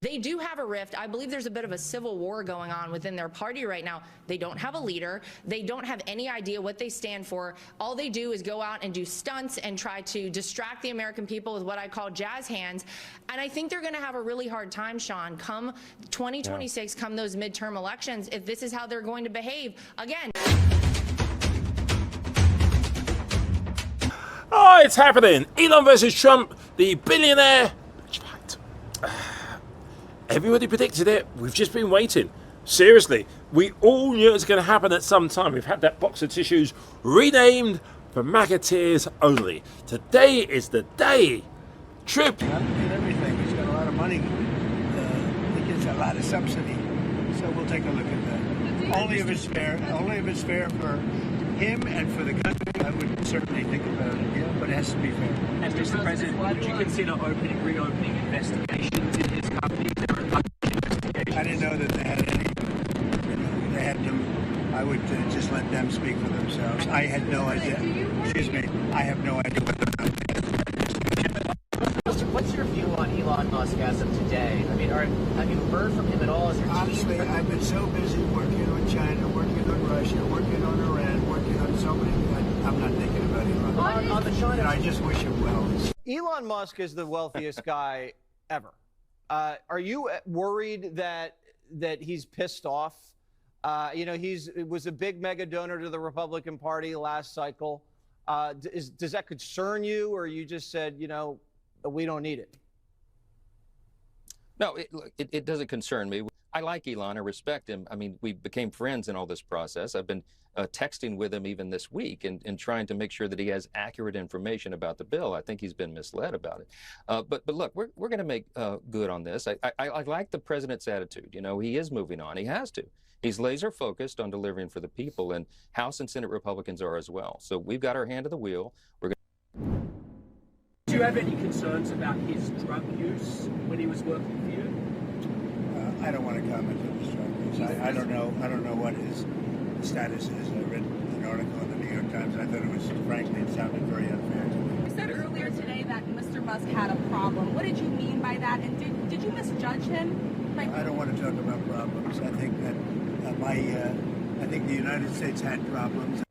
They do have a rift. I believe there's a bit of a civil war going on within their party right now. They don't have a leader. They don't have any idea what they stand for. All they do is go out and do stunts and try to distract the American people with what I call jazz hands. And I think they're going to have a really hard time, Sean, come 2026, come those midterm elections, if this is how they're going to behave. Again. Oh, it's happening. Elon versus Trump, the billionaire. Everybody predicted it. We've just been waiting. Seriously, we all knew it was going to happen at some time. We've had that box of tissues renamed for MAGAteers only. Today is the day. Trip. And everything. He's got a lot of money. He gets a lot of subsidy. So we'll take a look at that. Only if it's fair. Only if it's fair for him and for the country. I would certainly think about it. Yeah, but it has to be fair. As Mr. President, would you consider reopening investigations in his company? I didn't know that they had any. They had them. I would just let them speak for themselves. I had no idea. Excuse me. I have no idea what they're not. What's your view on Elon Musk as of today? I mean, have you heard from him at all? Honestly, I've been so busy working on China, working on Russia, working on Iran, working on so many. I'm not thinking about Elon. On the China. And I just wish him well. Elon Musk is the wealthiest guy ever. Are you worried that he's pissed off? You know, was a big mega donor to the Republican Party last cycle. Does that concern you, or you just said, you know, we don't need it? No, it doesn't concern me. I like Elon. I respect him. I mean, we became friends in all this process. I've been texting with him even this week and trying to make sure that he has accurate information about the bill. I think he's been misled about it. But look, we're going to make good on this. I like the president's attitude. You know, he is moving on. He has to. He's laser focused on delivering for the people, and House and Senate Republicans are as well. So we've got our hand to the wheel. Do you have any concerns about his drug use when he was working for you? I don't want to comment on his drug use. I don't know what his status is. I read an article in the New York Times. I thought it was, frankly, it sounded very unfair to me. You said earlier today that Mr. Musk had a problem. What did you mean by that? And did you misjudge him? I don't want to talk about problems. I think that I think the United States had problems.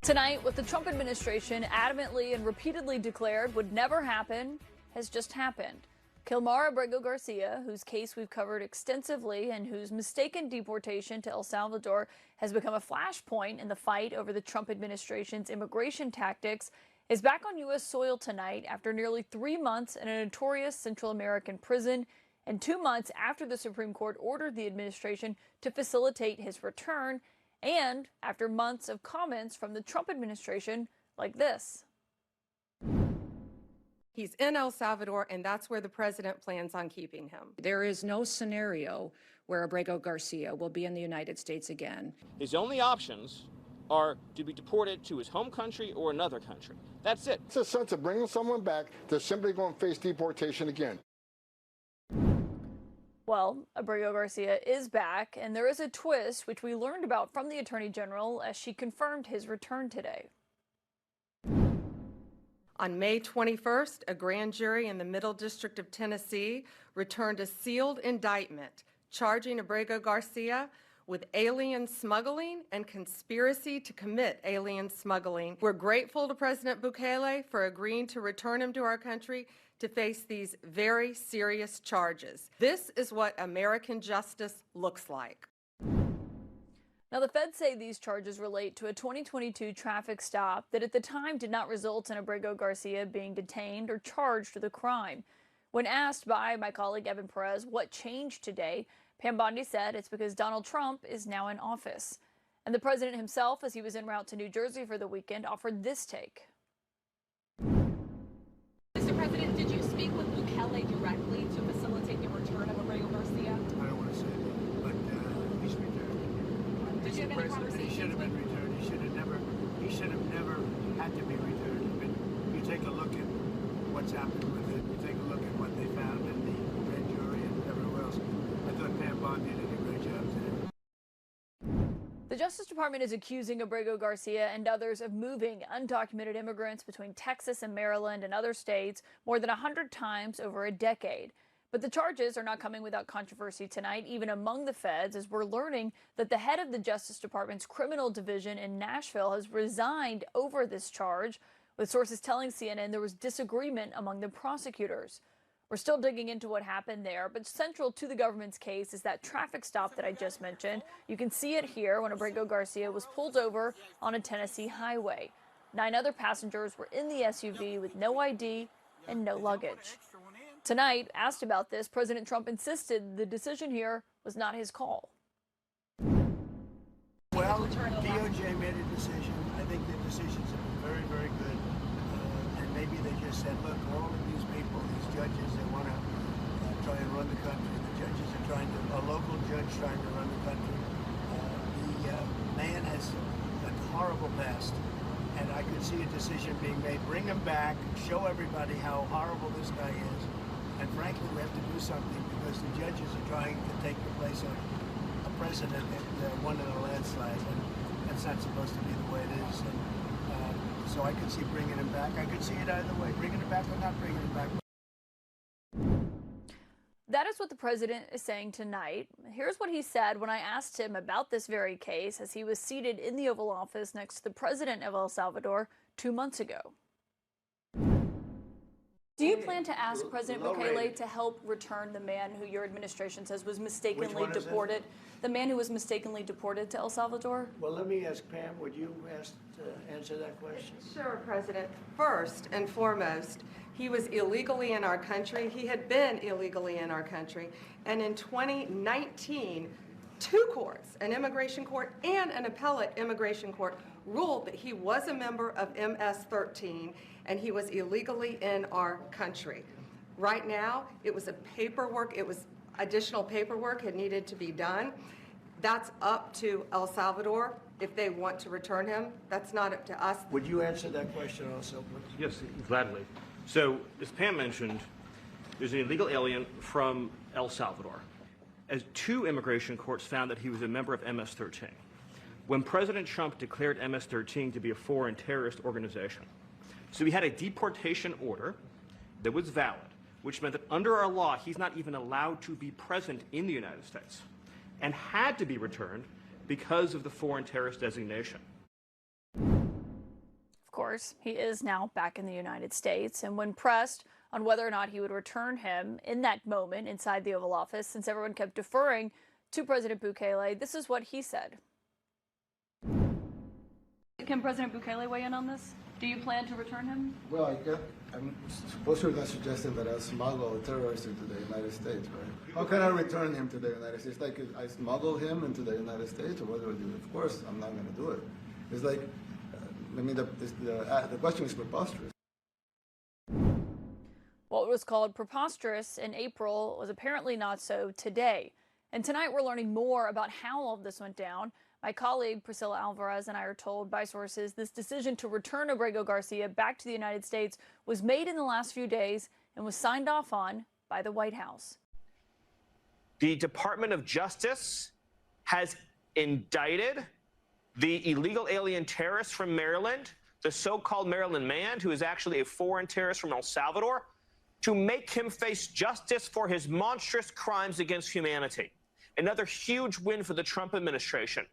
Tonight, what the Trump administration adamantly and repeatedly declared would never happen has just happened. Kilmar Abrego Garcia, whose case we've covered extensively and whose mistaken deportation to El Salvador has become a flashpoint in the fight over the Trump administration's immigration tactics, is back on U.S. soil tonight after nearly 3 months in a notorious Central American prison and 2 months after the Supreme Court ordered the administration to facilitate his return, and after months of comments from the Trump administration like this. He's in El Salvador, and that's where the president plans on keeping him. There is no scenario where Abrego Garcia will be in the United States again. His only options are to be deported to his home country or another country. That's it. It's a sense of bringing someone back that's simply going to face deportation again. Well, Abrego Garcia is back, and there is a twist which we learned about from the Attorney General as she confirmed his return today. On May 21st, a grand jury in the Middle District of Tennessee returned a sealed indictment charging Abrego Garcia with alien smuggling and conspiracy to commit alien smuggling. We're grateful to President Bukele for agreeing to return him to our country to face these very serious charges. This is what American justice looks like. Now, the feds say these charges relate to a 2022 traffic stop that at the time did not result in Abrego Garcia being detained or charged with a crime. When asked by my colleague Evan Perez what changed today, Pam Bondi said it's because Donald Trump is now in office. And the president himself, as he was en route to New Jersey for the weekend, offered this take. Mr. President, did you speak with Bukele directly to facilitate the return of Abrego Garcia? I don't want to say that, but he's returned. Did you have any conversations? He should have been returned. He should have never had to be returned. But you take a look at what's happened with it. You take a look at what they found in the grand jury and everywhere else. I thought Pam Bondi did a great job today. The Justice Department is accusing Abrego Garcia and others of moving undocumented immigrants between Texas and Maryland and other states more than 100 times over a decade. But the charges are not coming without controversy tonight, even among the feds, as we're learning that the head of the Justice Department's criminal division in Nashville has resigned over this charge, with sources telling CNN there was disagreement among the prosecutors. We're still digging into what happened there, but central to the government's case is that traffic stop that I just mentioned. You can see it here when Abrego Garcia was pulled over on a Tennessee highway. 9 other passengers were in the SUV with no ID and no luggage. Tonight, asked about this, President Trump insisted the decision here was not his call. Well, DOJ made a decision. I think the decisions have been very, very good. And maybe they just said, look, all of these people, these judges, they want to try and run the country. The judges are trying to, a local judge trying to run the country. The man has a horrible past. And I could see a decision being made. Bring him back, show everybody how horrible this guy is. And frankly, we have to do something because the judges are trying to take the place of a president that won in a landslide. And that's not supposed to be the way it is. And so I could see bringing him back. I could see it either way, bringing him back or not bringing him back. That is what the president is saying tonight. Here's what he said when I asked him about this very case as he was seated in the Oval Office next to the president of El Salvador 2 months ago. Do you plan to ask President Bukele to help return the man who your administration says was mistakenly deported? The man who was mistakenly deported to El Salvador? Well, let me ask Pam, would you answer that question? Sure, President. First and foremost, he was illegally in our country. He had been illegally in our country. And in 2019, 2 courts, an immigration court and an appellate immigration court, ruled that he was a member of MS-13 and he was illegally in our country. Right now, it was additional paperwork had needed to be done. That's up to El Salvador if they want to return him. That's not up to us. Would you answer that question also, please? Yes, gladly. So, as Pam mentioned, there's an illegal alien from El Salvador. As 2 immigration courts found that he was a member of MS-13. When President Trump declared MS-13 to be a foreign terrorist organization, so he had a deportation order that was valid, which meant that under our law, he's not even allowed to be present in the United States and had to be returned because of the foreign terrorist designation. Of course, he is now back in the United States, and when pressed on whether or not he would return him in that moment inside the Oval Office, since everyone kept deferring to President Bukele, this is what he said. Can President Bukele weigh in on this? Do you plan to return him? Well, I'm supposed you're not suggesting that I smuggle a terrorist into the United States, right? How can I return him to the United States? Like I smuggle him into the United States, or what do I do? Of course, I'm not going to do it. It's like, the question is preposterous. What was called preposterous in April was apparently not so today. And tonight we're learning more about how all of this went down. My colleague Priscilla Alvarez and I are told by sources this decision to return Abrego Garcia back to the United States was made in the last few days and was signed off on by the White House. The Department of Justice has indicted the illegal alien terrorist from Maryland, the so-called Maryland man, who is actually a foreign terrorist from El Salvador, to make him face justice for his monstrous crimes against humanity. Another huge win for the Trump administration.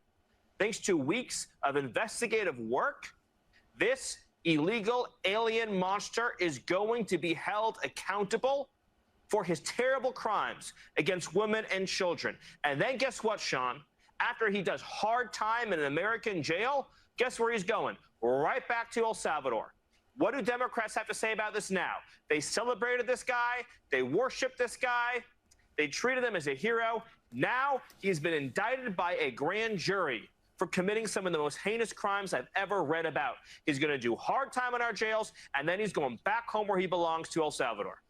Thanks to weeks of investigative work, this illegal alien monster is going to be held accountable for his terrible crimes against women and children. And then guess what, Sean? After he does hard time in an American jail, guess where he's going? Right back to El Salvador. What do Democrats have to say about this now? They celebrated this guy. They worshiped this guy. They treated him as a hero. Now he's been indicted by a grand jury for committing some of the most heinous crimes I've ever read about. He's going to do hard time in our jails, and then he's going back home where he belongs, to El Salvador.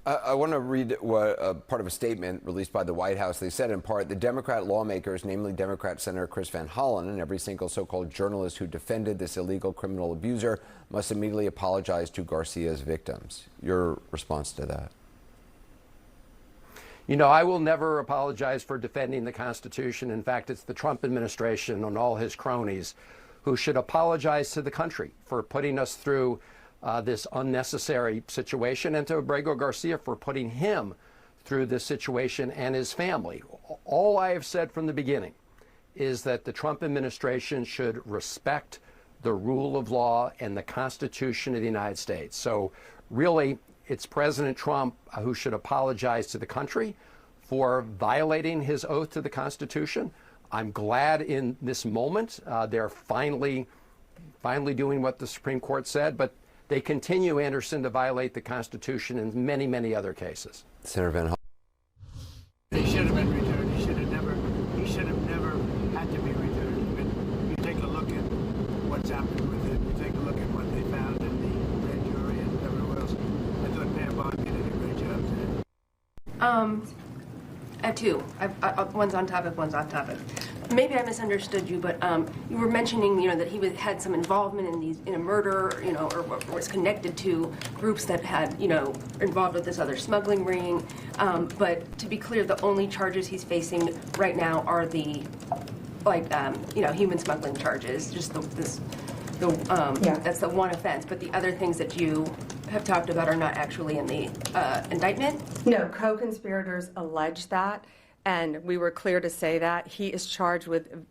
I want to read part of a statement released by the White House. They said in part, the Democrat lawmakers, namely Democrat Senator Chris Van Hollen and every single so-called journalist who defended this illegal criminal abuser, must immediately apologize to Garcia's victims. Your response to that? You know, I will never apologize for defending the Constitution. In fact, it's the Trump administration and all his cronies who should apologize to the country for putting us through this unnecessary situation, and to Abrego Garcia for putting him through this situation and his family. All I have said from the beginning is that the Trump administration should respect the rule of law and the Constitution of the United States. So really, it's President Trump who should apologize to the country for violating his oath to the Constitution. I'm glad in this moment they're finally doing what the Supreme Court said, but they continue, Anderson, to violate the Constitution in many, many other cases. Senator Van Hollen. He should have been returned. He should have never had to be returned. But you take a look at what's happened with it. You take a look at what they found in the grand jury and everywhere else. I thought Pam Bondi did a great job today. I have two. One's on topic, one's off topic. Maybe I misunderstood you, but you were mentioning, that he had some involvement in a murder, or was connected to groups that had, involved with this other smuggling ring. But to be clear, the only charges he's facing right now are the, human smuggling charges. Just that's the one offense. But the other things that you have talked about are not actually in the indictment? No, co-conspirators allege that, and we were clear to say that. He is charged with,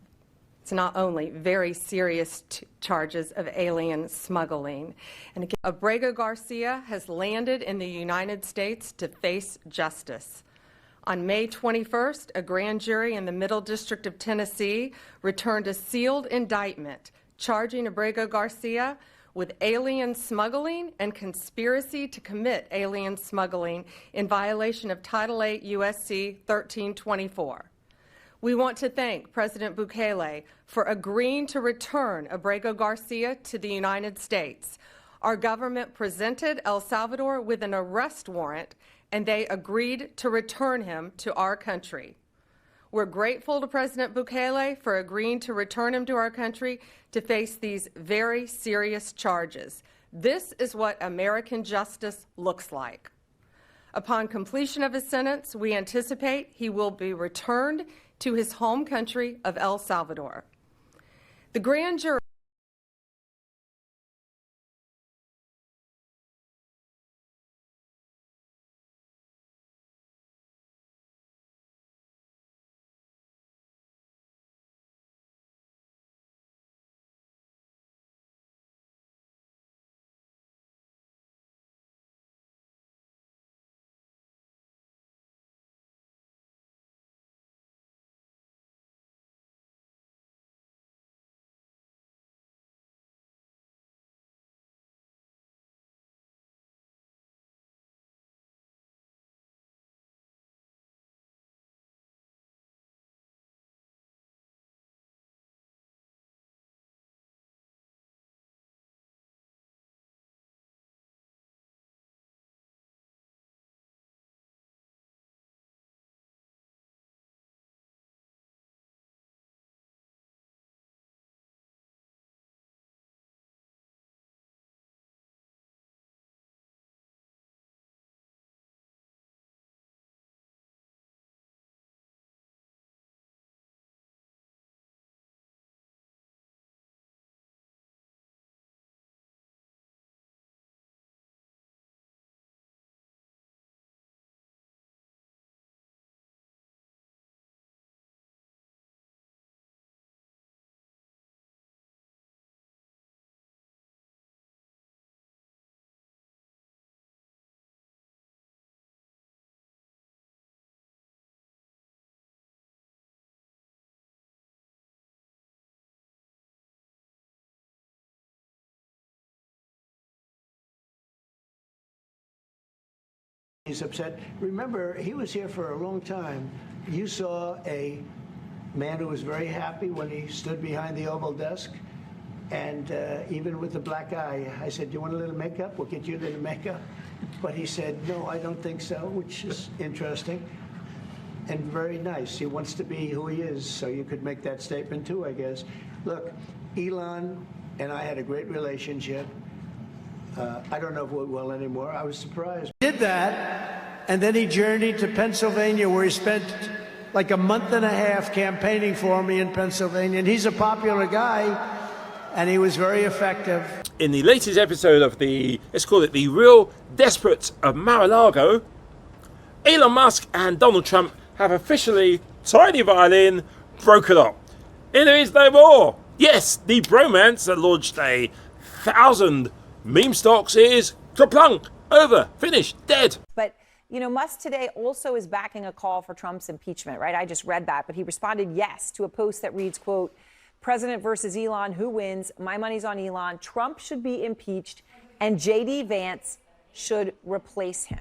it's not only very serious charges of alien smuggling. And again, Abrego Garcia has landed in the United States to face justice. On May 21st, a grand jury in the Middle District of Tennessee returned a sealed indictment charging Abrego Garcia with alien smuggling and conspiracy to commit alien smuggling in violation of Title 8 U.S.C. 1324. We want to thank President Bukele for agreeing to return Abrego Garcia to the United States. Our government presented El Salvador with an arrest warrant, and they agreed to return him to our country. We're grateful to President Bukele for agreeing to return him to our country to face these very serious charges. This is what American justice looks like. Upon completion of his sentence, we anticipate he will be returned to his home country of El Salvador. The grand jury He's upset. Remember, he was here for a long time. You saw a man who was very happy when he stood behind the Oval desk. And even with the black eye, I said, do you want a little makeup? We'll get you a little makeup. But he said, no, I don't think so, which is interesting and very nice. He wants to be who he is, so you could make that statement too, I guess. Look, Elon and I had a great relationship. I don't know if we're well anymore. I was surprised. He did that, and then he journeyed to Pennsylvania, where he spent like a month and a half campaigning for me in Pennsylvania. And he's a popular guy, and he was very effective. In the latest episode of let's call it the Real Desperate of Mar-a-Lago, Elon Musk and Donald Trump have officially, tiny violin, broken up. And there is no more. Yes, the bromance that launched 1,000 meme stocks is kaplunk, over, finished, dead. But, you know, Musk today also is backing a call for Trump's impeachment, right? I just read that, but he responded yes to a post that reads, quote, President versus Elon, who wins? My money's on Elon. Trump should be impeached and J.D. Vance should replace him.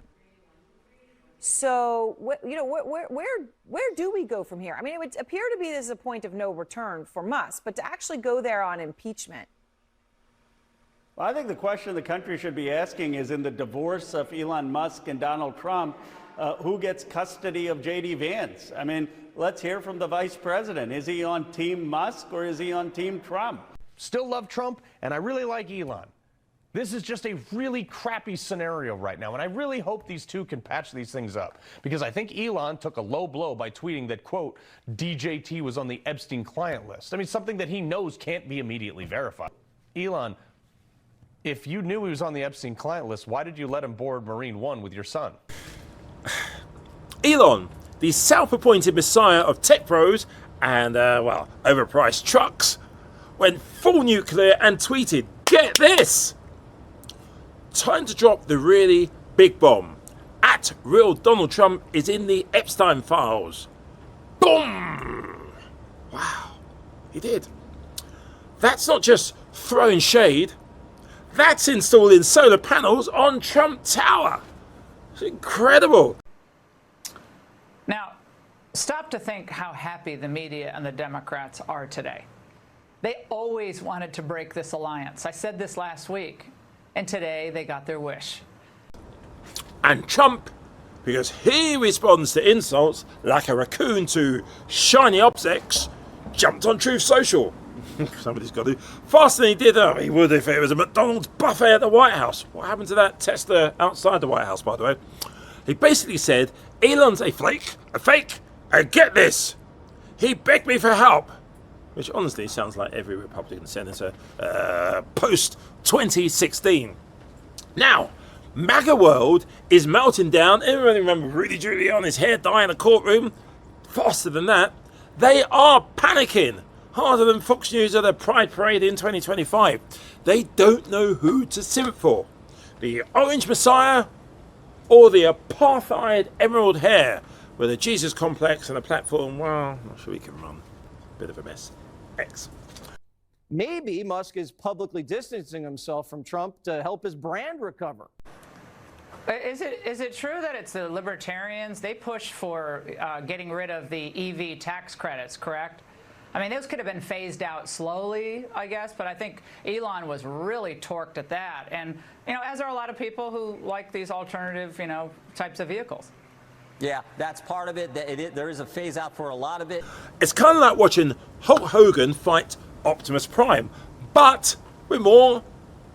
So, you know, where do we go from here? I mean, it would appear to be this is a point of no return for Musk, but to actually go there on impeachment. Well, I think the question the country should be asking is, in the divorce of Elon Musk and Donald Trump, who gets custody of J.D. Vance? I mean, let's hear from the vice president. Is he on Team Musk or is he on Team Trump? Still love Trump, and I really like Elon. This is just a really crappy scenario right now, and I really hope these two can patch these things up, because I think Elon took a low blow by tweeting that, quote, DJT was on the Epstein client list. I mean, something that he knows can't be immediately verified. Elon, if you knew he was on the Epstein client list, why did you let him board Marine One with your son? Elon, the self-appointed messiah of tech pros and, well, overpriced trucks, went full nuclear and tweeted, get this! Time to drop the really big bomb. At real Donald Trump is in the Epstein files. Boom! Wow, he did. That's not just throwing shade. That's installing solar panels on Trump Tower. It's incredible. Now, stop to think how happy the media and the Democrats are today. They always wanted to break this alliance. I said this last week, and today they got their wish. And Trump, because he responds to insults like a raccoon to shiny objects, jumped on Truth Social. Somebody's got to. Faster than he did. Oh, he would if it was a McDonald's buffet at the White House. What happened to that Tesla outside the White House, by the way? He basically said, Elon's a fake, and get this, he begged me for help. Which honestly sounds like every Republican senator post-2016. Now, MAGA world is melting down. Everyone remember Rudy Giuliani's hair dye in a courtroom? Faster than that. They are panicking. Harder than Fox News at a Pride Parade in 2025. They don't know who to simp for. The Orange Messiah or the apartheid emerald hair with a Jesus complex and a platform, well, I'm not sure he can run. Bit of a mess. X. Maybe Musk is publicly distancing himself from Trump to help his brand recover. Is it true that it's the libertarians? They pushed for getting rid of the EV tax credits, correct? I mean, those could have been phased out slowly, I guess, but I think Elon was really torqued at that. And, you know, as are a lot of people who like these alternative, you know, types of vehicles. Yeah, that's part of it. There is a phase out for a lot of it. It's kind of like watching Hulk Hogan fight Optimus Prime, but with more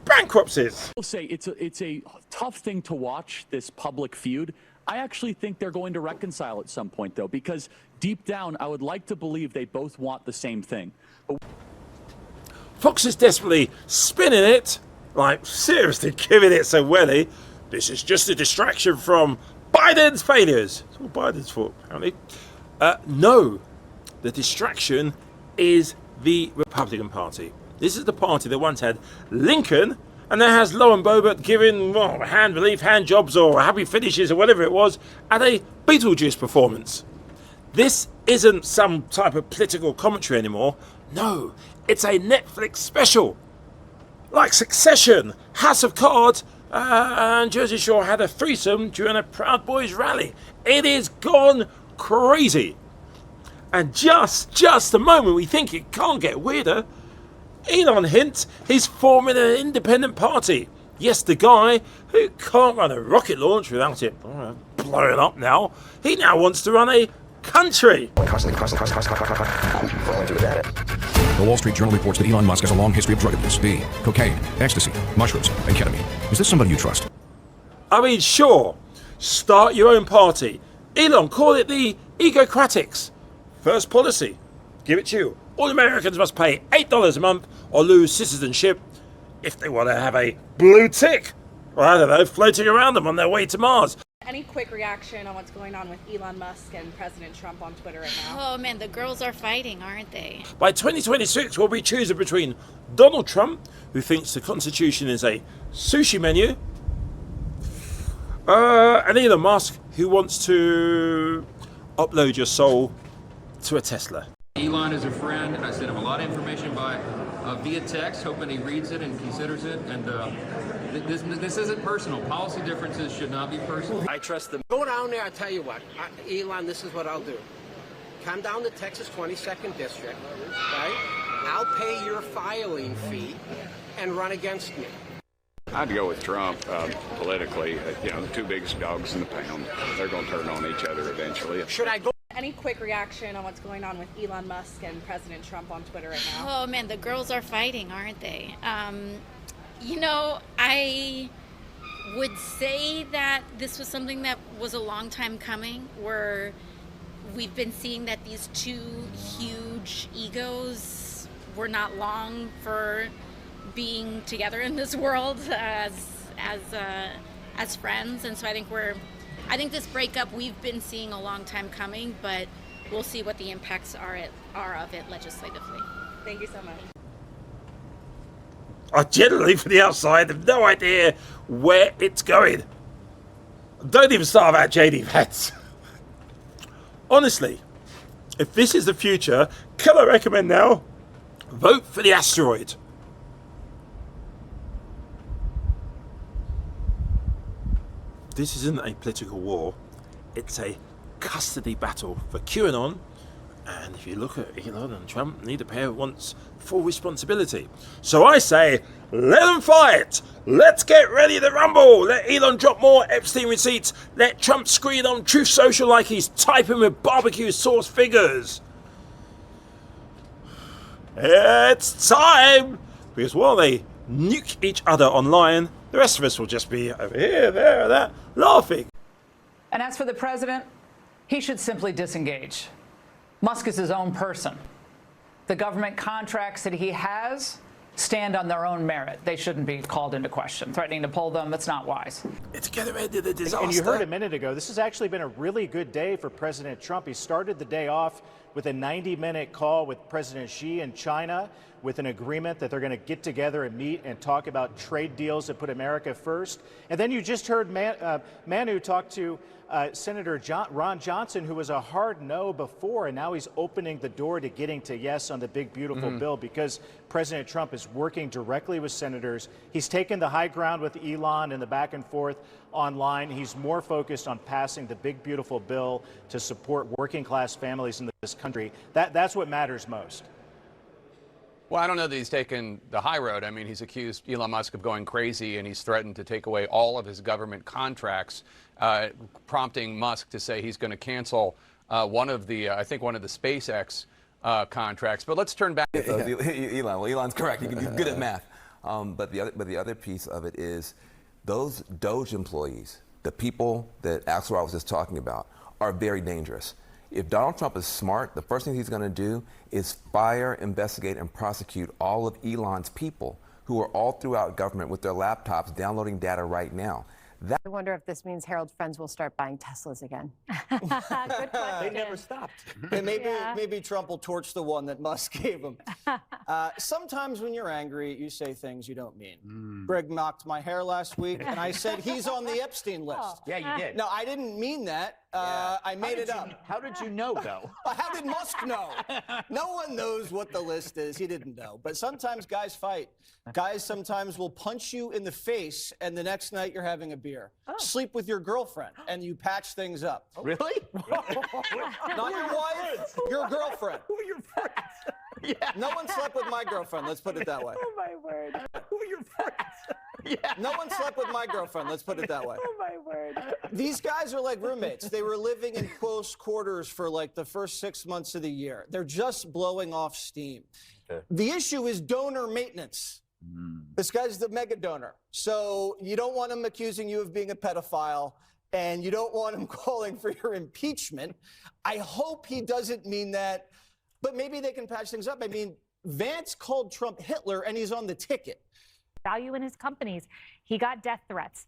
bankruptcies. I'll say it's a tough thing to watch, this public feud. I actually think they're going to reconcile at some point, though, because deep down, I would like to believe they both want the same thing. Fox is desperately spinning it, like seriously giving it so welly. This is just a distraction from Biden's failures. It's all Biden's fault, apparently. No, the distraction is the Republican Party. This is the party that once had Lincoln and now has Lauren Boebert giving, well, hand relief, hand jobs or happy finishes or whatever it was at a Beetlejuice performance. This isn't some type of political commentary anymore. No, it's a Netflix special. Like Succession, House of Cards, and Jersey Shore had a threesome during a Proud Boys rally. It is gone crazy. And just the moment we think it can't get weirder, Elon hints he's forming an independent party. Yes, the guy who can't run a rocket launch without it blowing up now, he now wants to run a country. The Wall Street Journal reports that Elon Musk has a long history of drug abuse, speed, cocaine, ecstasy, mushrooms, and ketamine. Is this somebody you trust? I mean, sure, start your own party. Elon, call it the Egocratics. First policy, give it to you. all Americans must pay $8 a month or lose citizenship if they want to have a blue tick, or I don't know, floating around them on their way to Mars. Any quick reaction on what's going on with Elon Musk and President Trump on Twitter right now? Oh man, the girls are fighting, aren't they? By 2026, we'll be choosing between Donald Trump, who thinks the Constitution is a sushi menu, and Elon Musk, who wants to upload your soul to a Tesla. Elon is a friend. I sent him a lot of information via text, hoping he reads it and considers it. And this isn't personal. Policy differences should not be personal. I trust them. Go down there. I tell you what, Elon. This is what I'll do. Come down to Texas 22nd District, right? I'll pay your filing fee and run against me. I'd go with Trump politically. You know, the two biggest dogs in the pound. They're going to turn on each other eventually. Should I go? Any quick reaction on what's going on with Elon Musk and President Trump on Twitter right now? Oh man, the girls are fighting, aren't they? You know, I would say that this was something that was a long time coming, where we've been seeing that these two huge egos were not long for being together in this world as friends, and so I think this breakup we've been seeing a long time coming, but we'll see what the impacts are of it legislatively. Thank you so much. I generally, from the outside, have no idea where it's going. Don't even start about JD Vance. Honestly, if this is the future, can I recommend now? Vote for the asteroid. This isn't a political war. It's a custody battle for QAnon. And if you look at Elon and Trump, neither pair wants full responsibility. So I say, let them fight. Let's get ready to rumble. Let Elon drop more Epstein receipts. Let Trump screen on Truth Social like he's typing with barbecue sauce fingers. It's time. Because while they nuke each other online, the rest of us will just be over here, there, and that, laughing. And as for the president, he should simply disengage. Musk is his own person. The government contracts that he has stand on their own merit. They shouldn't be called into question. Threatening to pull them, that's not wise. It's going to end in a disaster. And you heard a minute ago, this has actually been a really good day for President Trump. He started the day off with a 90-minute call with President Xi in China, with an agreement that they're going to get together and meet and talk about trade deals that put America first. And then you just heard Manu talk to Senator Ron Johnson, who was a hard no before, and now he's opening the door to getting to yes on the big, beautiful bill, because President Trump is working directly with senators. He's taken the high ground with Elon and the back and forth online. He's more focused on passing the big, beautiful bill to support working class families in this country. That's what matters most. Well, I don't know that he's taken the high road. I mean, he's accused Elon Musk of going crazy, and he's threatened to take away all of his government contracts, prompting Musk to say he's going to cancel one of the SpaceX contracts. But let's turn back. Elon. Well, Elon's correct. He's good at math. But the other piece of it is those Doge employees, the people that Axelrod was just talking about, are very dangerous. If Donald Trump is smart, the first thing he's going to do is fire, investigate, and prosecute all of Elon's people who are all throughout government with their laptops downloading data right now. I wonder if this means Harold's friends will start buying Teslas again. Good question. They never stopped. And maybe Trump will torch the one that Musk gave him. Sometimes when you're angry, you say things you don't mean. Greg knocked my hair last week, and I said he's on the Epstein list. Yeah, you did. No, I didn't mean that. I made it up. How did you know, though? How did Musk know? No one knows what the list is. He didn't know. But sometimes guys fight. Guys sometimes will punch you in the face, and the next night you're having a beer. Sleep with your girlfriend, and you patch things up. Really? Not your wife, your girlfriend. Who are your friends? Yeah. No one slept with my girlfriend, let's put it that way. Oh, my word. Who are your friends? Yeah. No one slept with my girlfriend, let's put it that way. Oh, my word. These guys are like roommates. They were living in close quarters for like the first 6 months of the year. They're just blowing off steam. The issue is donor maintenance. This guy's the mega donor. So you don't want him accusing you of being a pedophile, and you don't want him calling for your impeachment. I hope he doesn't mean that but maybe they can patch things up. I mean, Vance called Trump Hitler, and he's on the ticket. Value in his companies. He got death threats.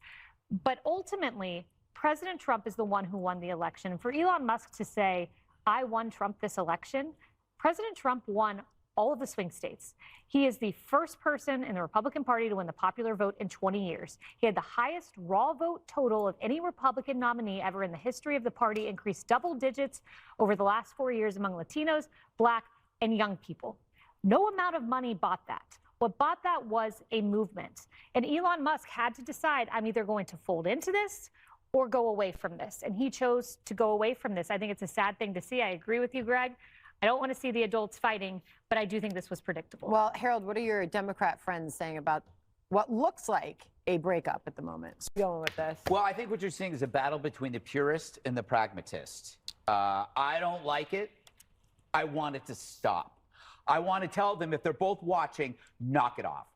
But ultimately, President Trump is the one who won the election. And for Elon Musk to say, I won Trump this election, President Trump won all of the swing states. He is the first person in the Republican Party to win the popular vote in 20 years. He had the highest raw vote total of any Republican nominee ever in the history of the party, increased double digits over the last 4 years among Latinos, Black, and young people. No amount of money bought that. What bought that was a movement. And Elon Musk had to decide, I'm either going to fold into this or go away from this. And he chose to go away from this. I think it's a sad thing to see. I agree with you, Greg. I don't want to see the adults fighting, but I do think this was predictable. Well, Harold, what are your Democrat friends saying about what looks like a breakup at the moment? Going with this. Well, I think what you're seeing is a battle between the purist and the pragmatist. I don't like it. I want it to stop. I want to tell them, if they're both watching, knock it off.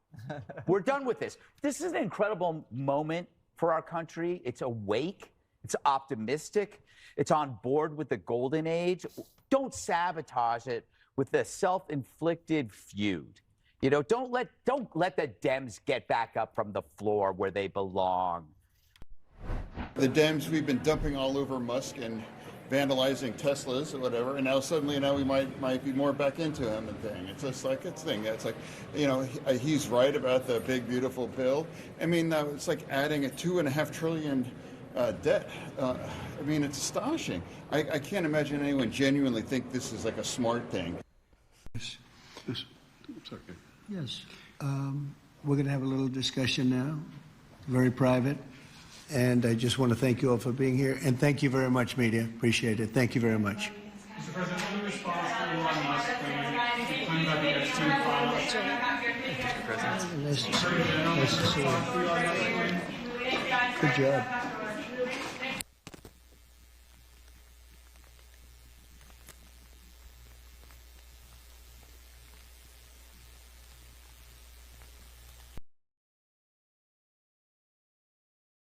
We're done with this. This is an incredible moment for our country. It's awake. It's optimistic. It's on board with the golden age. Don't sabotage it with a self-inflicted feud. You know, don't let the Dems get back up from the floor where they belong. The Dems, we've been dumping all over Musk and vandalizing Teslas or whatever, and now suddenly we might be more back into him and thing. It's just like it's thing. It's like, you know, he's right about the big beautiful bill. I mean, it's like adding a $2.5 trillion debt. I mean, it's astonishing. I can't imagine anyone genuinely think this is like a smart thing. Yes. It's okay. Yes. We're going to have a little discussion now, very private. And I just want to thank you all for being here. And thank you very much, media. Appreciate it. Thank you very much. Mr. President, any response to Elon Musk claiming about the Epstein files? Nice to see you. Nice to see you. Good job.